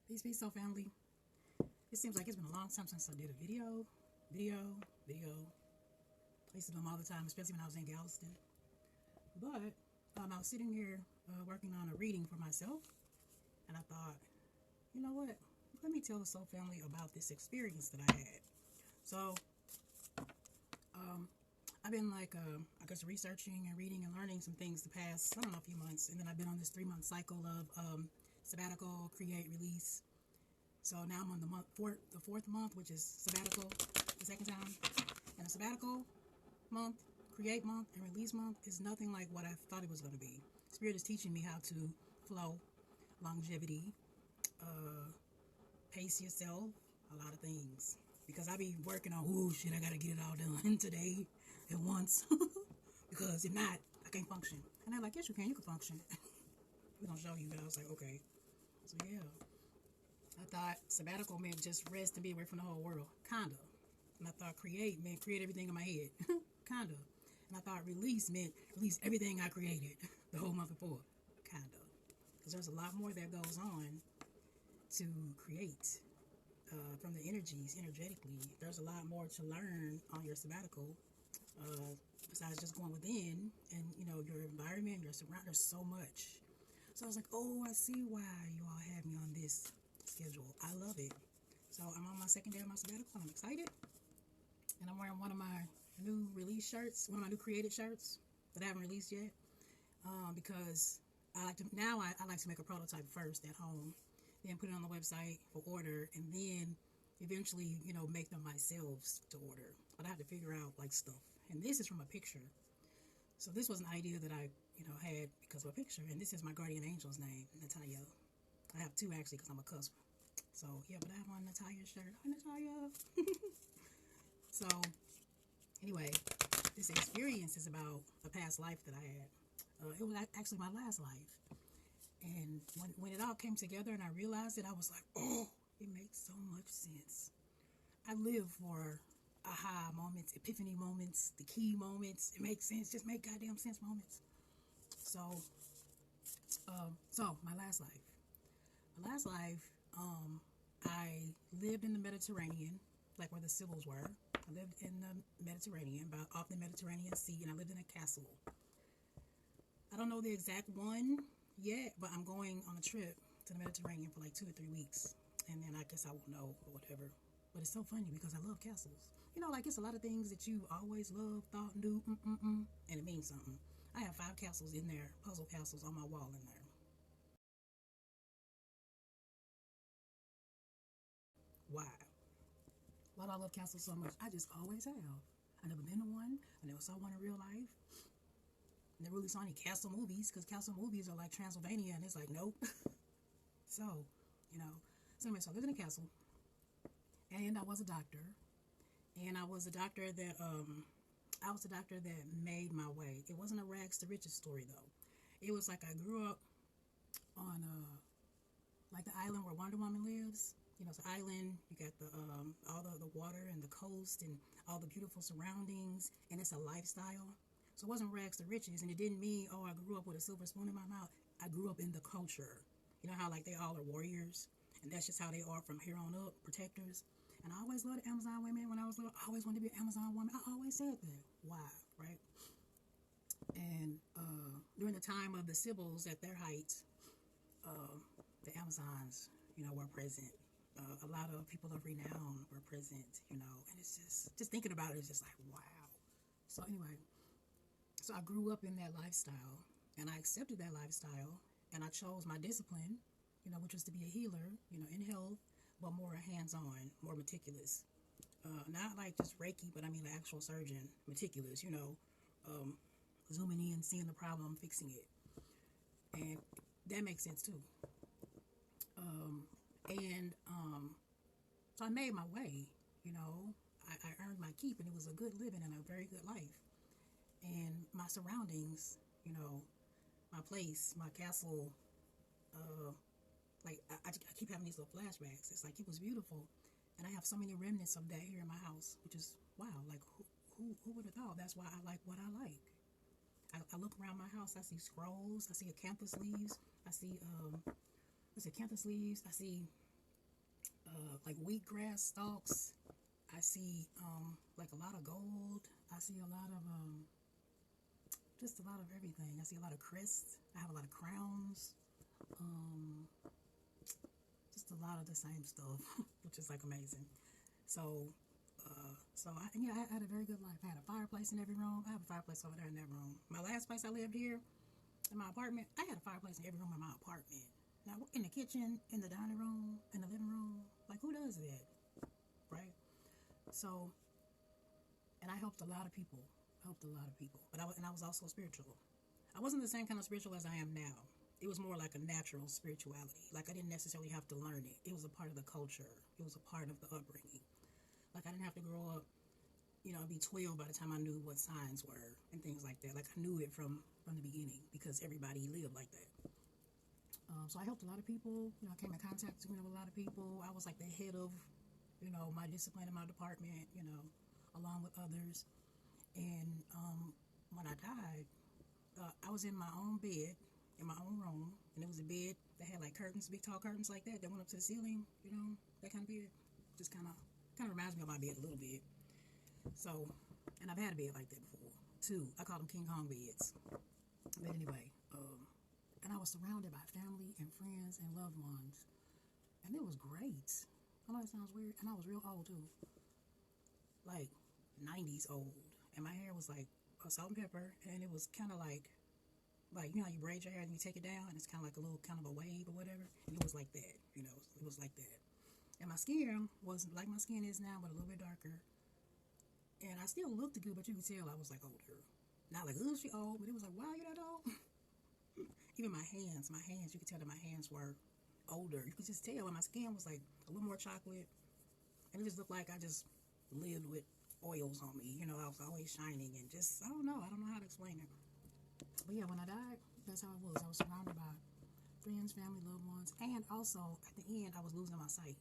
Peace, so family. It seems like it's been a long time since I did a video. I used to do them all the time, especially when I was in Galveston. But I was sitting here working on a reading for myself, and I thought, you know what? Let me tell the soul family about this experience that I had. So, I've been I guess researching and reading and learning some things the past, I don't know, a few months, and then I've been on this 3-month cycle of sabbatical, create, release. So now I'm on the fourth month, which is sabbatical, the second time. And a sabbatical month, create month, and release month is nothing like what I thought it was going to be. Spirit is teaching me how to flow, longevity, pace yourself, a lot of things. Because I be working on, shit, I got to get it all done today at once. Because if not, I can't function. And they're like, yes, you can function. We're going to show you. I was like, okay. So yeah. I thought sabbatical meant just rest and be away from the whole world. Kinda. And I thought create meant create everything in my head. Kinda. And I thought release meant release everything I created the whole month before. Kinda. Because there's a lot more that goes on to create from the energies, energetically. There's a lot more to learn on your sabbatical besides just going within and, your environment, your surroundings. There's so much. So I was like, I see why you all have me on this schedule. I love it. So I'm on my second day of my sabbatical. I'm excited. And I'm wearing one of my new release shirts, one of my new created shirts that I haven't released yet. Because I like to make a prototype first at home, then put it on the website for order, and then eventually, make them myself to order. But I have to figure out stuff. And this is from a picture. So this was an idea that I, had because of a picture. And this is my guardian angel's name, Natalia. I have two actually because I'm a cusp. So yeah, but I have on Natalia's shirt. Hi, Natalia. So anyway, this experience is about a past life that I had. It was actually my last life. And when it all came together and I realized it, I was like, it makes so much sense. I live for aha moments, epiphany moments, the key moments. It makes sense. Just make goddamn sense moments. So my last life. My last life, I lived in the Mediterranean, like where the Sibyls were. I lived in the Mediterranean, about off the Mediterranean Sea, and I lived in a castle. I don't know the exact one yet, but I'm going on a trip to the Mediterranean for 2 or 3 weeks, and then I guess I will know or whatever. But it's so funny because I love castles. It's a lot of things that you always loved, thought, knew, and it means something. I have 5 castles in there, puzzle castles on my wall in there. Why? Why do I love castles so much? I just always have. I never been to one. I never saw one in real life. Never really saw any castle movies because castle movies are like Transylvania, and it's like, nope. So anyway, so I lived in a castle, and I was a doctor, and I was a doctor that made my way. It wasn't a rags to riches story though. It was like I grew up on the island where Wonder Woman lives. It's an island. You got all the water and the coast and all the beautiful surroundings, and it's a lifestyle. So it wasn't rags to riches, and it didn't mean, I grew up with a silver spoon in my mouth. I grew up in the culture. You know how they all are warriors, and that's just how they are from here on up, protectors. And I always loved Amazon women. When I was little, I always wanted to be an Amazon woman. I always said that. Why, right? And during the time of the Sibyls at their height, the Amazons, were present. A lot of people of renown were present, and it's just thinking about it is just like, wow. So anyway, so I grew up in that lifestyle, and I accepted that lifestyle, and I chose my discipline, which was to be a healer, in health, but more hands-on, more meticulous. Not like just Reiki, but I mean the actual surgeon, meticulous, zooming in, seeing the problem, fixing it. And that makes sense too. So I made my way, I earned my keep, and it was a good living and a very good life. And my surroundings, my place, my castle, I keep having these little flashbacks. It's like it was beautiful, and I have so many remnants of that here in my house, which is wow. Like who would have thought? That's why I like what I like. I look around my house. I see scrolls. I see acanthus leaves. I see acanthus leaves. I see like wheatgrass stalks. I see like a lot of gold. I see a lot of just a lot of everything. I see a lot of crests. I have a lot of crowns. Just a lot of the same stuff, which is like amazing. So, I had a very good life. I had a fireplace in every room. I have a fireplace over there in that room. My last place I lived here, in my apartment, I had a fireplace in every room in my apartment. Now, in the kitchen, in the dining room, in the living room, like who does that, right? So, and I helped a lot of people. But I was also spiritual. I wasn't the same kind of spiritual as I am now. It was more like a natural spirituality. Like I didn't necessarily have to learn it. It was a part of the culture. It was a part of the upbringing. Like I didn't have to grow up, be 12 by the time I knew what signs were and things like that. Like I knew it from the beginning because everybody lived like that. So I helped a lot of people. I came in contact with a lot of people. I was like the head of, my discipline in my department, along with others. And when I died, I was in my own bed, in my own room, and it was a bed that had like curtains, big tall curtains like that went up to the ceiling, that kind of bed. Just kind of reminds me of my bed a little bit. So, and I've had a bed like that before, too. I call them King Kong beds. But anyway, and I was surrounded by family and friends and loved ones. And it was great. I know it sounds weird. And I was real old, too. Like 90s old. And my hair was like salt and pepper. And it was kind of like, how you braid your hair and you take it down. And it's kind of like a little kind of a wave or whatever. And it was like that, it was like that. And my skin was like my skin is now, but a little bit darker. And I still looked good, but you could tell I was like older. Not like, oh, she old, but it was like, wow, you're that old? Even my hands, you could tell that my hands were older. You could just tell, and my skin was like a little more chocolate. And it just looked like I just lived with oils on me. I was always shining and just, I don't know how to explain it. But yeah, when I died, that's how it was. I was surrounded by friends, family, loved ones. And also, at the end, I was losing my sight.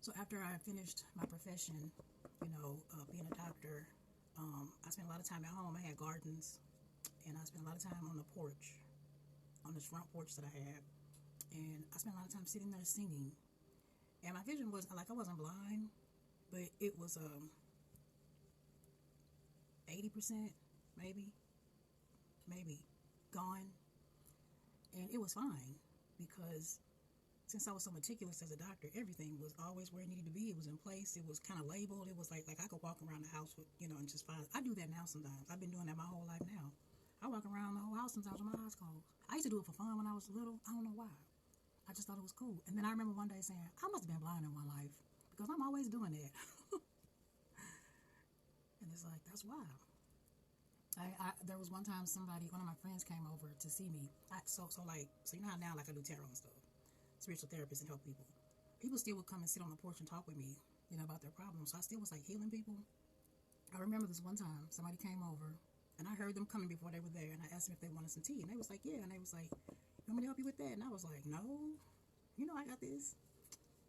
So after I finished my profession, being a doctor, I spent a lot of time at home. I had gardens, and I spent a lot of time on the porch, on this front porch that I had. And I spent a lot of time sitting there singing. And my vision was, like, I wasn't blind, but it was 80%, maybe gone. And it was fine because since I was so meticulous as a doctor, everything was always where it needed to be. It was in place. It was kind of labeled. It was like I could walk around the house with, and just find. I do that now sometimes. I've been doing that my whole life now. I walk around the whole house sometimes with my eyes closed. I used to do it for fun when I was little. I don't know why. I just thought it was cool. And then I remember one day saying, I must have been blind in one life because I'm always doing that. And it's like, that's wild. There was one time one of my friends came over to see me. So you know how now, like I do tarot and stuff. Spiritual therapist and help people. People still would come and sit on the porch and talk with me, about their problems. So I still was like healing people. I remember this one time somebody came over and I heard them coming before they were there, and I asked them if they wanted some tea, and they was like, yeah, and they was like, you want me to help you with that? And I was like, no, I got this.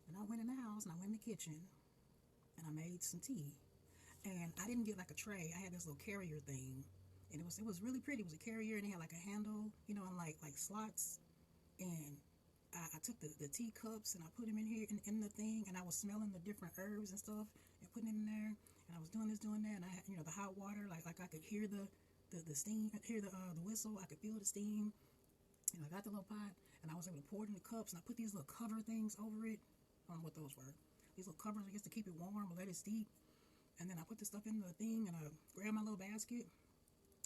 And I went in the house and I went in the kitchen and I made some tea, and I didn't get like a tray. I had this little carrier thing, and it was really pretty. It was a carrier, and it had like a handle, and like slots, and I took the teacups and I put them in here in the thing, and I was smelling the different herbs and stuff and putting it in there, and I was doing this, doing that, and I had, the hot water, like I could hear the steam, hear the whistle, I could feel the steam, and I got the little pot, and I was able to pour it in the cups, and I put these little cover things over it. I don't know what those were. These little covers, I guess, to keep it warm or let it steep, and then I put the stuff in the thing, and I grabbed my little basket,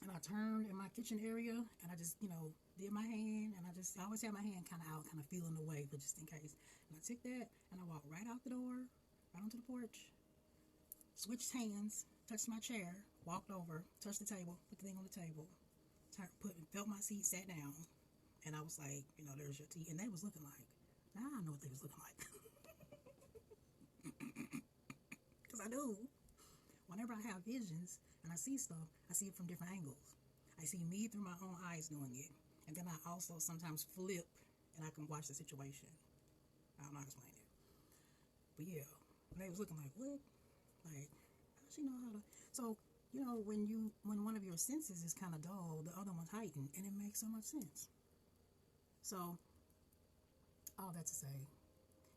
and I turned in my kitchen area, and I just, did my hand, and I always have my hand kind of out, kind of feeling the way, but just in case. And I took that, and I walked right out the door, right onto the porch, switched hands, touched my chair, walked over, touched the table, put the thing on the table, felt my seat, sat down, and I was like, there's your tea. And they was looking like, now I know what they was looking like. Because I do. Whenever I have visions and I see stuff, I see it from different angles. I see me through my own eyes doing it. And then I also sometimes flip and I can watch the situation. I don't know how to explain it. But yeah, they was looking like, what? Like, how does she know how to? So, when one of your senses is kind of dull, the other one's heightened, and it makes so much sense. So, all that to say,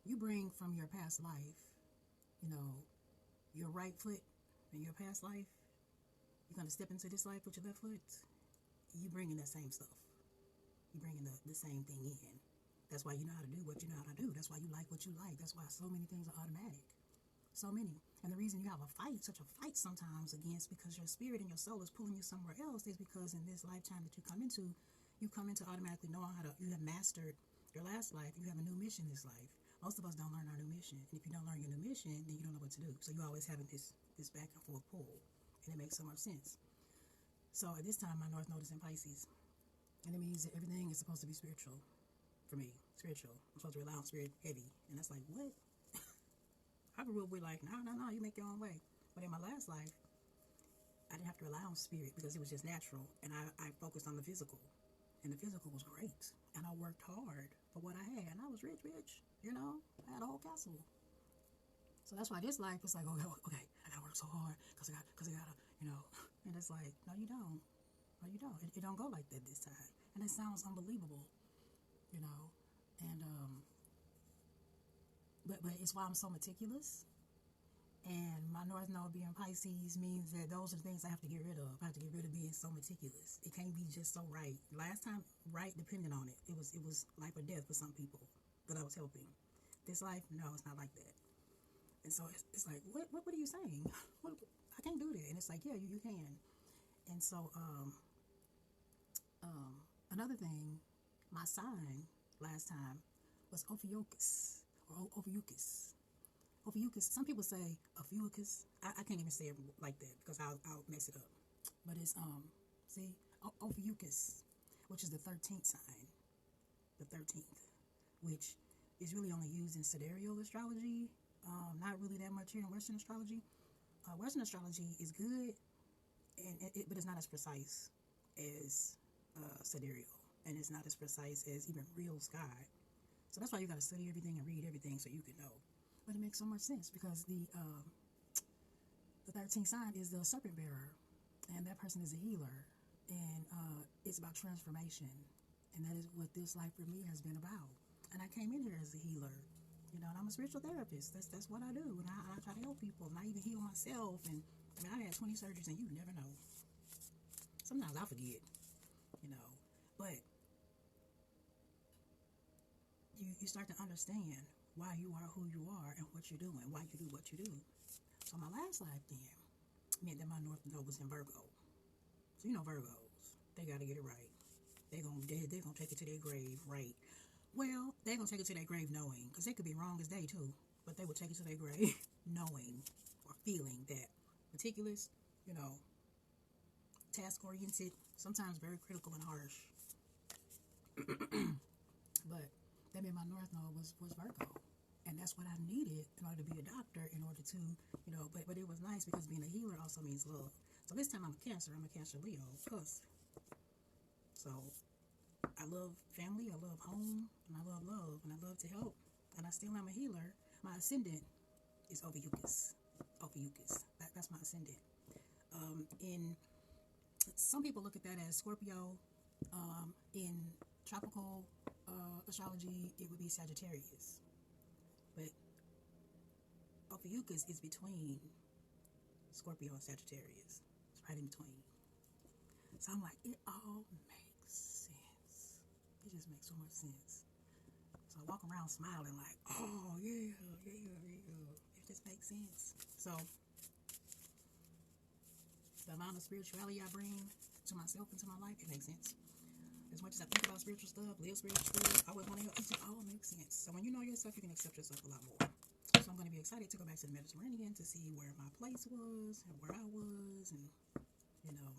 you bring from your past life, you know, your right foot in your past life, you're going to step into this life with your left foot, you bringing that same stuff. You bringing the same thing in. That's why you know how to do what you know how to do. That's why you like what you like. That's why so many things are automatic. So many. And the reason you have a fight, such a fight sometimes against, because your spirit and your soul is pulling you somewhere else, is because in this lifetime that you come into automatically knowing how to, you have mastered your last life. You have a new mission this life. Most of us don't learn our new mission. And if you don't learn your new mission, then you don't know what to do. So you're always having this back and forth pull. And it makes so much sense. So at this time, my North Node is in Pisces. And it means that everything is supposed to be spiritual. For me, spiritual. I'm supposed to rely on spirit heavy. And that's like, what? I grew up with like, no, you make your own way. But in my last life, I didn't have to rely on spirit because it was just natural. And I focused on the physical. And the physical was great. And I worked hard for what I had. And I was rich. You know, I had a whole castle. So that's why this life is like, okay, I gotta work so hard because I gotta, you know. And it's like, no, you don't. No, you don't. It don't go like that this time. And it sounds unbelievable. You know, and but it's why I'm so meticulous. And my North Node being Pisces means that those are the things I have to get rid of. I have to get rid of being so meticulous. It can't be just so right. Last time, right depended on it. It was life or death for some people that I was helping. This life, no, it's not like that. And so it's like, what are you saying? I can't do that. And it's like, yeah, you can. And so another thing. My sign last time was Ophiuchus, or Ophiuchus. Ophiuchus. Some people say Ophiuchus. I can't even say it like that because I'll mess it up. But it's Ophiuchus, which is the 13th sign, the 13th, which is really only used in sidereal astrology. Not really that much here in Western astrology. Western astrology is good, but it's not as precise as sidereal. And it's not as precise as even real sky. So that's why you got to study everything and read everything so you can know. But it makes so much sense because the 13th sign is the serpent bearer. And that person is a healer. And it's about transformation. And that is what this life for me has been about. And I came in here as a healer. You know, and I'm a spiritual therapist. That's what I do. And I try to help people. And I even heal myself. And I mean, I had 20 surgeries and you never know. Sometimes I forget, you know. But you start to understand why you are who you are and what you're doing, why you do what you do. So my last life then meant that my North Node was in Virgo. So you know Virgos, they got to get it right. They're gonna take it to their grave right. Well, they're gonna take it to their grave knowing, because they could be wrong as they too, but they will take it to their grave knowing or feeling that meticulous, you know, task oriented, sometimes very critical and harsh. But that meant my North Node was Virgo. And that's what I needed in order to be a doctor, in order to, you know, but it was nice because being a healer also means love. So this time I'm a Cancer Leo, plus. So I love family, I love home, and I love love, and I love to help. And I still am a healer. My ascendant is Ophiuchus. That's my ascendant. In some people look at that as Scorpio. In tropical astrology, it would be Sagittarius. But Ophiuchus is between Scorpio and Sagittarius. It's right in between. So I'm like, it all makes sense. It just makes so much sense. So I walk around smiling like, oh, yeah. It just makes sense. So the amount of spirituality I bring to myself and to my life, it makes sense. As much as I think about spiritual stuff, live spiritual stuff, I always want to help. It all makes sense. So when you know yourself, you can accept yourself a lot more. So I'm going to be excited to go back to the Mediterranean to see where my place was and where I was, and, you know,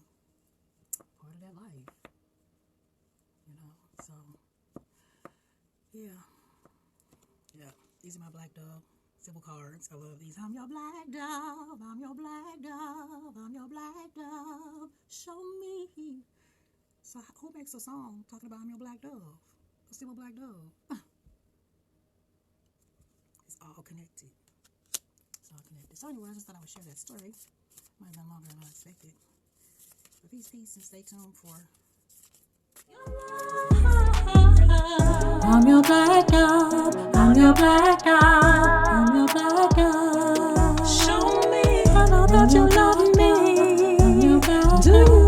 part of that life. You know, so, yeah. These are my black dove symbol cards. I love these. I'm your black dove. I'm your black dove. I'm your black dove. Show me. So who makes a song talking about I'm your black dove? A symbol black dove. It's all connected. So anyway, I just thought I would share that story. Might have been longer than I expected. But peace, and stay tuned for... I'm your black dove. I'm your black dog. I'm your black dog. Show me. I know that you love me. I'm your black dog.